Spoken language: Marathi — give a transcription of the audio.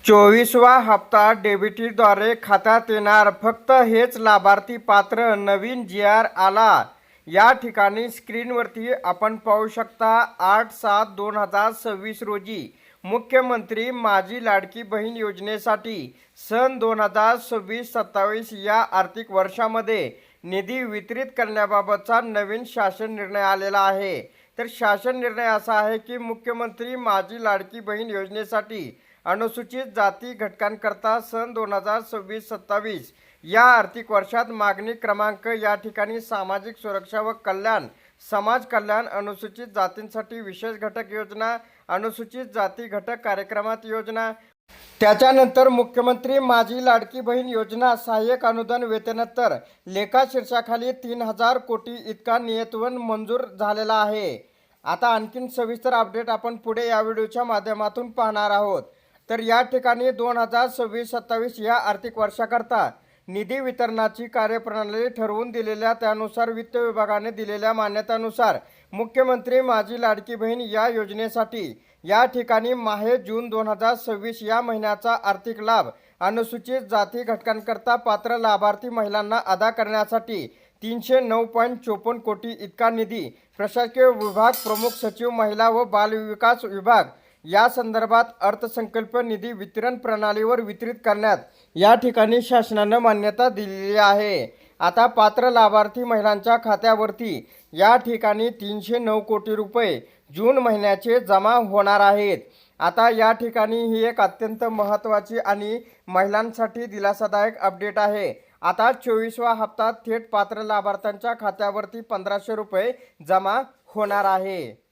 24वा हप्ता डीबीटीद्वारे खात्यात येणार. फक्त हेच लाभार्थी पात्र. नवीन जी.आर आला. या ठिकाणी स्क्रीनवरती आपण पाहू शकता 8/7/2026 रोजी मुख्यमंत्री माझी लाडकी बहीण योजनेसाठी सन 2026-27 या आर्थिक वर्षामध्ये निधी वितरित करण्याबाबतचा नवीन शासन निर्णय आलेला आहे. तर शासन निर्णय असा आहे की मुख्यमंत्री माझी लाडकी बहीण योजनेसाठी अनुसूचित जाती घटकांकरता सन 2026-27 या आर्थिक वर्षात मागणी क्रमांक या ठिकाणी सामाजिक सुरक्षा व कल्याण, समाज कल्याण, अनुसूचित जातींसाठी विशेष घटक योजना, अनुसूचित जाती घटक कार्यक्रमात योजना, त्याच्यानंतर मुख्यमंत्री माझी लाडकी बहीण योजना सहाय्यक अनुदान वेतनोत्तर लेखा शीर्षाखाली 3000 कोटी इतका नियतवन मंजूर झालेला आहे. आता आणखीन सविस्तर अपडेट आपण पुढे या व्हिडिओच्या माध्यमातून पाहणार आहोत. तर या ठिकाणी 2026-27 या आर्थिक वर्षाकरता निधी वितरणाची कार्यप्रणाली ठरवून दिलेल्या त्यानुसार वित्त विभागाने दिलेल्या मान्यतेनुसार मुख्यमंत्री माझी लाडकी बहीण या योजनेसाठी या ठिकाणी माहे-जून 2026 या महिन्याचा आर्थिक लाभ अनुसूचित जाती घटकांकरता पात्र लाभार्थी महिलांना अदा करण्यासाठी 309.54 कोटी इतका निधी प्रशासकीय विभाग प्रमुख सचिव महिला व बालविकास विभाग या संदर्भात अर्थसंकल्प निधी वितरण प्रणालीवर वितरित करण्यात या ठिकाणी शासनाने मान्यता दिलेली आहे. आता पात्र लाभार्थी महिलांच्या खात्यावरती या ठिकाणी 309 कोटी रुपये जून महिन्याचे जमा होणार आहेत. आता या ठिकाणी ही एक अत्यंत महत्त्वाची आणि महिलांसाठी दिलासादायक अपडेट आहे. आता 24वा हप्ता थेट पात्र लाभार्थ्यांच्या खात्यावरती 1500 रुपये जमा होणार आहे.